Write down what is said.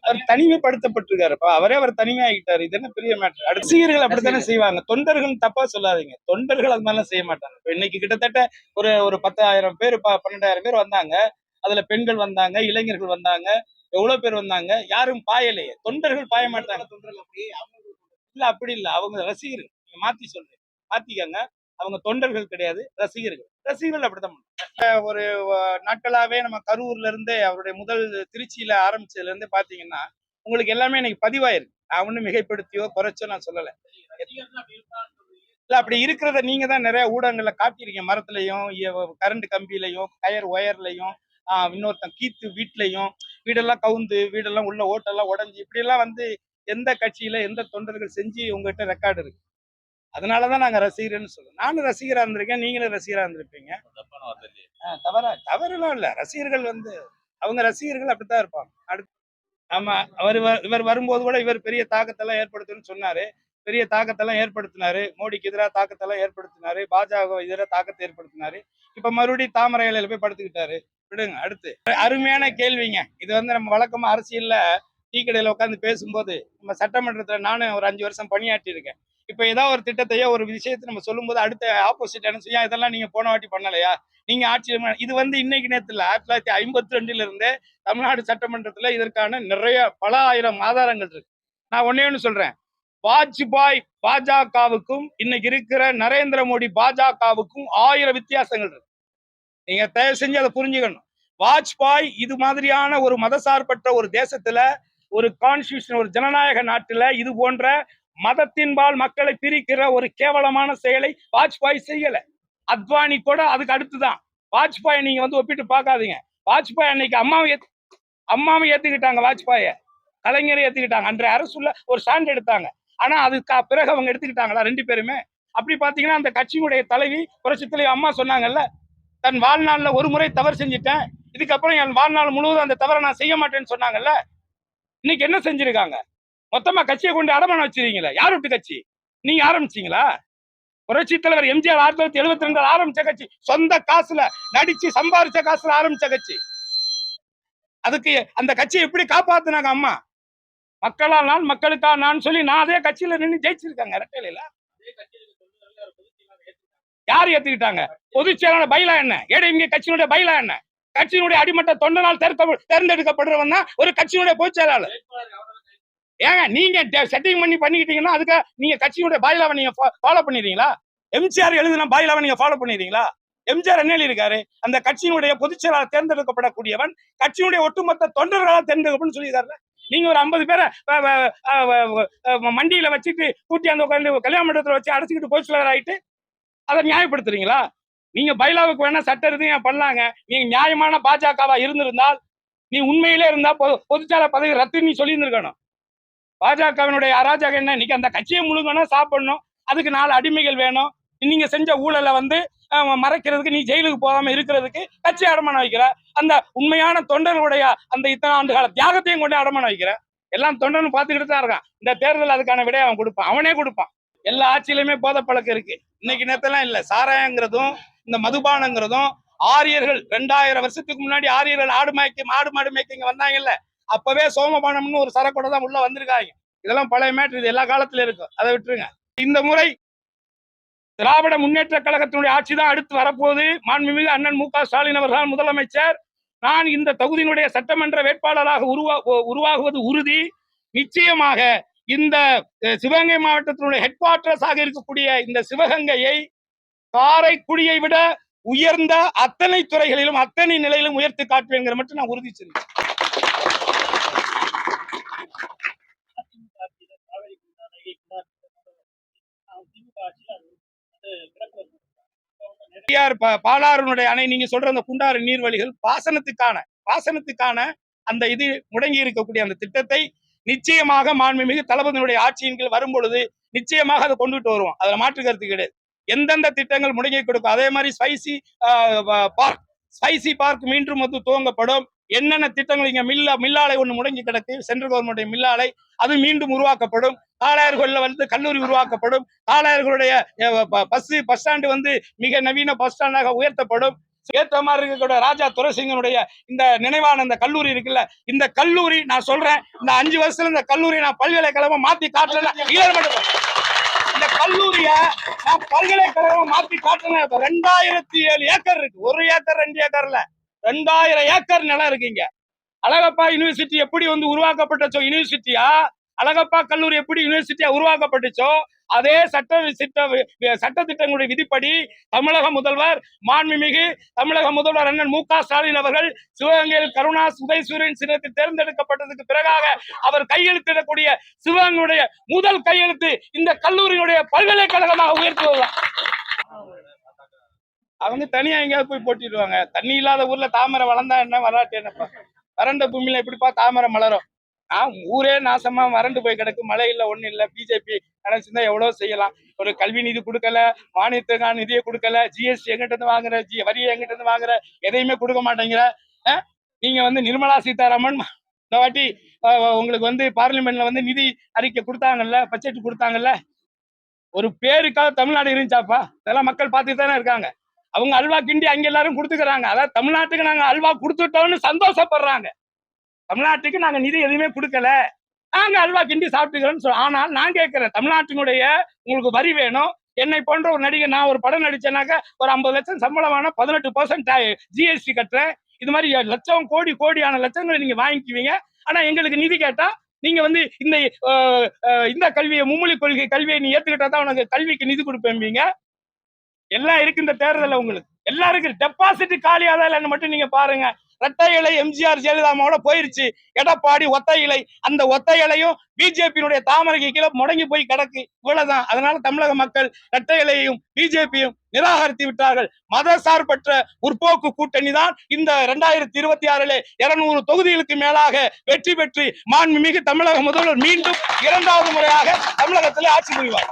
அவர் தனிமைப்படுத்தப்பட்டிருக்காருப்பா. அவர் தனிமையாகிட்டாரு. இது என்ன பெரிய மேட்டர். ரசிகர்கள் அப்படித்தானே செய்வாங்க. தொண்டர்கள் தப்பா சொல்லாதீங்க. தொண்டர்கள் அது மாதிரிலாம் செய்ய மாட்டாங்க. இப்ப இன்னைக்கு கிட்டத்தட்ட ஒரு ஒரு 10,000 பேர் 12,000 பேர் வந்தாங்க. அதுல பெண்கள் வந்தாங்க, இளைஞர்கள் வந்தாங்க, எவ்வளவு பேர் வந்தாங்க. யாரும் பாயலையே. தொண்டர்கள் பாய மாட்டாங்க. இல்ல அப்படி இல்ல. அவங்க ரசிகர்கள். நீங்க மாத்தி சொல்றீங்க. மாத்திக்கங்க. அவங்க தொண்டர்கள் கிடையாது, ரசிகர்கள். ரசிகர்கள் அப்படித்தான் ஒரு நாட்களாவே நம்ம கரூர்ல இருந்து அவருடைய முதல் திருச்சியில ஆரம்பிச்சதுல இருந்து பாத்தீங்கன்னா உங்களுக்கு எல்லாமே இன்னைக்கு பதிவாயிருக்கு. நான் ஒன்னும் மிகைப்படுத்தியோ குறைச்சோ நான் சொல்லல. இல்ல அப்படி இருக்கிறத நீங்க தான் நிறைய ஊடகங்கள்ல காட்டியிருக்கீங்க. மரத்துலயும் கரண்ட் கம்பியிலையும் கயர் ஒயர்லையும் இன்னொருத்தன் கீத்து வீட்லயும் வீடெல்லாம் கவுந்து வீடெல்லாம் உள்ள ஓட்டெல்லாம் உடஞ்சி இப்படி எல்லாம் வந்து எந்த கட்சியில எந்த தொண்டர்கள் செஞ்சு உங்ககிட்ட ரெக்கார்டு இருக்கு. அதனாலதான் நாங்க ரசிகர்னு சொல்றோம். நானும் ரசிகரா இருந்திருக்கேன், நீங்களும் ரசிகரா இருந்திருப்பீங்க. தவறுலாம் இல்ல. ரசிகர்கள் வந்து அவங்க ரசிகர்கள் அப்படித்தான் இருப்பாங்க. அடுத்து ஆமா இவர் வரும்போது கூட இவர் பெரிய தாக்கத்தெல்லாம் ஏற்படுத்துன்னு சொன்னாரு. பெரிய தாக்கத்தெல்லாம் ஏற்படுத்தினாரு. மோடிக்கு எதிராக தாக்கத்தெல்லாம் ஏற்படுத்தினாரு. பாஜக எதிராக தாக்கத்தை ஏற்படுத்தினாரு. இப்ப மறுபடியும் தாமரை இலையில போய் படுத்துக்கிட்டாரு. விடுங்க. அடுத்து அருமையான கேள்விங்க. இது வந்து நம்ம வழக்கமா அரசியல்ல டீ கடையில உட்காந்து பேசும்போது நம்ம சட்டமன்றத்துல நானும் ஒரு 5 வருஷம் பணியாற்றி இருக்கேன். இப்ப ஏதாவது ஒரு திட்டத்தையோ ஒரு விஷயத்தை நம்ம சொல்லும் போது அடுத்த ஆப்போசிட் என்ன செய்யும், இதெல்லாம் நீங்க போன வாட்டி பண்ணலையா, நீங்க ஆட்சியில் இது வந்து இன்னைக்கு நேரத்துல 1952 இருந்தே தமிழ்நாடு சட்டமன்றத்துல இதற்கான நிறைய பல ஆயிரம் ஆதாரங்கள் இருக்கு. நான் ஒண்ணு சொல்றேன். வாஜ்பாய் பாஜகவுக்கும் இன்னைக்கு இருக்கிற நரேந்திர மோடி பாஜகவுக்கும் 1000 வித்தியாசங்கள் இருக்கு. நீங்க தயவு செஞ்சு அதை புரிஞ்சுக்கணும். வாஜ்பாய் இது மாதிரியான ஒரு மதசார்பற்ற ஒரு தேசத்துல ஒரு கான்ஸ்டியூஷன் ஒரு ஜனநாயக நாட்டுல இது போன்ற மதத்தின்பால் மக்களை பிரிக்கிற ஒரு கேவலமான செயலை வாஜ்பாய் செய்யல. அத்வானி கூட அதுக்கு அடுத்துதான். வாஜ்பாய் நீங்க வந்து ஒப்பிட்டு பார்க்காதீங்க. வாஜ்பாய் அன்னைக்கு அம்மாவை ஏத்துக்கிட்டாங்க. வாஜ்பாய கலைஞரை ஏத்துக்கிட்டாங்க. அன்றைய அரசுல ஒரு ஸ்டாண்ட் எடுத்தாங்க. ஆனா அதுக்கு பிறகு அவங்க எடுத்துக்கிட்டாங்களா 2 பேருமே? அப்படி பாத்தீங்கன்னா அந்த கட்சியினுடைய தலைவி புரட்சித் தலைவி அம்மா சொன்னாங்கல்ல, தன் வாழ்நாள்ல ஒரு முறை தவறு செஞ்சுட்டேன், இதுக்கப்புறம் என் வாழ்நாள் முழுவதும் அந்த தவறை நான் செய்ய மாட்டேன்னு சொன்னாங்கல்ல. இன்னைக்கு என்ன செஞ்சிருக்காங்க? மொத்தமா கட்சியை கொண்டு அடமானம் வச்சிருக்கீங்களா? யார் விட்டு கட்சி? நீங்க ஆரம்பிச்சீங்களா? புரட்சி தலைவர் எம்ஜிஆர் 1972 ஆரம்பிச்ச கட்சி. சொந்த காசுல நடிச்சு சம்பாதிச்ச காசுல ஆரம்பிச்ச கட்சி. அதுக்கு அந்த கட்சியை எப்படி காப்பாத்துனாங்க அம்மா? மக்களால் நான் மக்களுக்கா நான் சொல்லி நான் அதே கட்சியில நின்று ஜெயிச்சிருக்காங்க. ரெட்டையில யார் ஏத்துக்கிட்டாங்க? பொதுச் செயலாளர் பைலா என்ன? ஏடிஎம்கே கட்சியினுடைய பைலா என்ன? கட்சியினுடைய அடிமட்ட தொண்டனால் தேர்ந்தெடுக்கப்படுறவன் தான் ஒரு கட்சியினுடைய பொதுச் செயலாளர். ஏங்க நீங்க செட்டிங் பண்ணிக்கிட்டீங்கன்னா அதுக்கு நீங்க கட்சியுடைய பாய்லாவை நீங்க ஃபாலோ பண்ணிடுறீங்களா? எம்ஜிஆர் எழுதின பாய்லாவை நீங்க ஃபாலோ பண்ணிடுறீங்களா? எம்ஜிஆர் என்ன எழுதியிருக்காரு? அந்த கட்சியினுடைய பொதுச் செயலாளர் தேர்ந்தெடுக்கப்படக்கூடியவன் கட்சியினுடைய ஒட்டுமொத்த தொண்டர்களால் தேர்ந்தெடுக்கப்படும் சொல்லியிருக்காரு. நீங்க ஒரு 50 பேரை மண்டியில வச்சுட்டு கூட்டி அந்த கல்யாண மண்டபத்தில் வச்சு அடைச்சிக்கிட்டு பொதுச் செயலாளர் ஆயிட்டு அதை நியாயப்படுத்துறீங்களா? நீங்க பைலாவுக்கு வேணா சட்ட ரீதியா பண்ணலாங்க. நீங்க நியாயமான பாஜகவா இருந்திருந்தால் நீ உண்மையிலே இருந்தா பொதுச்செயலாளர் பதவி ரத்து நீ சொல்லி இருந்திருக்கணும். பாஜகவினுடைய அராஜகம் என்ன? இன்னைக்கு அந்த கட்சியை முழுங்கணும், சாப்பிடணும், அதுக்கு 4 அடிமைகள் வேணும். நீங்க செஞ்ச ஊழலை வந்து மறைக்கிறதுக்கு நீ ஜெயிலுக்கு போகாம இருக்கிறதுக்கு கட்சி அடமானம் வைக்கிற. அந்த உண்மையான தொண்டர்களுடைய அந்த இத்தனை ஆண்டு கால தியாகத்தையும் கொண்டு அடமானம் வைக்கிற. எல்லாம் தொண்டர்னு பார்த்துக்கிட்டு தான் இருக்கான். இந்த தேர்தல் அதுக்கான விடையை அவன் கொடுப்பான். அவனே கொடுப்பான். எல்லா ஆட்சியிலுமே போதை பழக்கம் இருக்கு. இன்னைக்கு நேரத்தெல்லாம் இல்ல. சாராயங்கிறதும் இந்த மதுபானங்கிறதும் ஆரியர்கள் 2000 வருஷத்துக்கு முன்னாடி ஆரியர்கள் ஆடு மாடு மேய்க்க வந்தாங்கல்ல, அப்பவே சோமபானம்னு ஒரு சரக்கோட தான் உள்ள வந்திருக்காங்க. இதெல்லாம் பழைய மேட்ரு. இது எல்லா காலத்துல இருக்கும். அதை விட்டுருங்க. இந்த முறை திராவிட முன்னேற்ற கழகத்தினுடைய ஆட்சி தான் அடுத்து வரப்போகுது. மாண்புமிகு அண்ணன் மு க ஸ்டாலின் அவர்கள் முதலமைச்சர். நான் இந்த தொகுதியினுடைய சட்டமன்ற வேட்பாளராக உருவாகுவது உறுதி. நிச்சயமாக இந்த சிவகங்கை மாவட்டத்தினுடைய ஹெட் குவார்டர்ஸாக இருக்கக்கூடிய இந்த சிவகங்கையை காரைக்குடியை விட உயர்ந்த அத்தனை துறைகளிலும் அத்தனை நிலையிலும் உயர்த்தி காட்டுவேங்கிற மட்டும் நான் உறுதி செய்வேன். பாலாறுனுடைய அணை நீங்க சொல்ற அந்த குண்டாறு நீர்வழிகள் பாசனத்துக்கான அந்த இது முடங்கி இருக்கக்கூடிய அந்த திட்டத்தை நிச்சயமாக மாண்புமிகு தளபதியினுடைய ஆட்சியின் கீழ் வரும் பொழுது நிச்சயமாக அதை கொண்டுட்டு வருவோம். அதுல மாற்று கருத்து கிடையாது. எந்தெந்த திட்டங்கள் முடங்கி கொடுக்கும், அதே மாதிரி ஸ்பைசி பார்க் மீண்டும் வந்து துவங்கப்படும். என்னென்ன திட்டங்கள் இங்க மில்லாலை ஒண்ணு முடங்கி கிடக்கு, சென்ட்ரல் கவர்மெண்ட் மில்லாலை, அது மீண்டும் உருவாக்கப்படும். காளையார்கள்ல வந்து கல்லூரி உருவாக்கப்படும். காளையார்களுடைய பஸ் ஸ்டாண்டு வந்து மிக நவீன பஸ் ஸ்டாண்டாக உயர்த்தப்படும். ஏத்த மாதிரி இருக்கக்கூடிய ராஜா துரைசிங்கனுடைய இந்த நினைவான இந்த கல்லூரி இருக்குல்ல, இந்த கல்லூரி நான் சொல்றேன், இந்த 5 வருஷத்துல இந்த கல்லூரி நான் பல்கலைக்கழகம் மாத்தி காட்டல. இந்த கல்லூரிய நான் பல்கலைக்கழகம் மாத்தி காட்டல. 2007 ஏக்கர் இருக்கு. 1 ஏக்கர் 2 ஏக்கர் இல்ல, 2000 ஏக்கர் நிலம் இருக்குங்க. அழகப்பா யூனிவர்சிட்டி எப்படி வந்து உருவாக்கப்பட்டச்சோ யூனிவர்சிட்டியா, அழகப்பா கல்லூரி எப்படி யூனிவர்சிட்டியா உருவாக்கப்பட்டுச்சோ, அதே சட்ட திட்டங்களுடைய விதிப்படி தமிழக முதல்வர் மாண்புமிகு தமிழக முதல்வர் அண்ணன் மு.க. ஸ்டாலின் அவர்கள் சிவகங்கையில் கருணா உதயசூரியன் சின்னத்தில் தேர்ந்தெடுக்கப்பட்டதுக்கு பிறகாக அவர் கையெழுத்திடக்கூடிய சிவகங்கையுடைய முதல் கையெழுத்து இந்த கல்லூரியினுடைய பல்கலைக்கழகமாக உயர்த்துவதுதான். அவங்க தனியா எங்கேயாவது போய் போட்டிடுவாங்க. தண்ணி இல்லாத ஊர்ல தாமரை வளர்ந்தா என்ன, வராட்டு என்னப்பா? வறண்ட பூமியில எப்படிப்பா தாமரை மலரும்? ஊரே நாசமா வறண்டு போய் கிடக்கு. மழை இல்ல, ஒண்ணு இல்ல. பிஜேபி நினைச்சிருந்தா எவ்வளவு செய்யலாம். ஒரு கல்வி நிதி கொடுக்கல, மானியத்துக்கான நிதியை கொடுக்கல, ஜிஎஸ்டி எங்கிட்ட இருந்து வாங்குற, வரியை எங்கிட்ட இருந்து வாங்குற, எதையுமே கொடுக்க மாட்டேங்கிற. நீங்க வந்து நிர்மலா சீதாராமன் இந்த வாட்டி உங்களுக்கு வந்து பார்லிமெண்ட்ல வந்து நிதி அறிக்கை கொடுத்தாங்கல்ல, பட்ஜெட் கொடுத்தாங்கல்ல, ஒரு பேருக்காக தமிழ்நாடு இருந்துச்சாப்பா? இதெல்லாம் மக்கள் பார்த்துட்டு தானே இருக்காங்க. அவங்க அல்வா கிண்டி அங்க எல்லாரும் கொடுத்துக்கிறாங்க. அதாவது தமிழ்நாட்டுக்கு நாங்க அல்வா கொடுத்துட்டோம்னு சந்தோஷப்படுறாங்க. தமிழ்நாட்டுக்கு நாங்க நிதி எதுவுமே கொடுக்கல, நாங்க அல்வா கிண்டி சாப்பிட்டுக்கிறோம்னு சொல்ல. ஆனால் நான் கேட்கிறேன், தமிழ்நாட்டினுடைய உங்களுக்கு வரி வேணும். என்னை போன்ற ஒரு நடிகை, நான் ஒரு படம் நடிச்சேனாக்க ஒரு 50 லட்சம் சம்பளமான 18% ஜிஎஸ்டி கட்டுறேன். இது மாதிரி லட்சம் கோடியான லட்சங்களை நீங்க வாங்கிக்குவீங்க. ஆனா எங்களுக்கு நிதி கேட்டா நீங்க வந்து இந்த கல்வியை, மும்மொழி கொள்கை கல்வியை நீ ஏத்துக்கிட்டா தான் உனக்கு கல்விக்கு நிதி கொடுப்பீங்க. எல்லாம் இருக்கு இந்த தேர்தல். உங்களுக்கு எல்லாருக்கும் டெபாசிட் காலியாதான் இல்லைன்னு மட்டும் நீங்க பாருங்க. இரட்டை இலை எம்ஜிஆர் ஜெயலலிதாவோட போயிருச்சு. எடப்பாடி ஒத்தை இலை. அந்த ஒத்தை இலையும் பிஜேபியினுடைய தாமரைக்கு கீழே முடங்கி போய் கிடக்கு. இவ்வளவுதான். அதனால தமிழக மக்கள் இரட்டை இலையையும் பிஜேபியும் நிராகரித்து விட்டார்கள். மத சார்பற்ற முற்போக்கு கூட்டணி தான் இந்த 2026 200 தொகுதிகளுக்கு மேலாக வெற்றி பெற்று மாண்புமிகு தமிழக முதல்வர் மீண்டும் 2வது முறையாக தமிழகத்திலே ஆட்சி புரிவார்.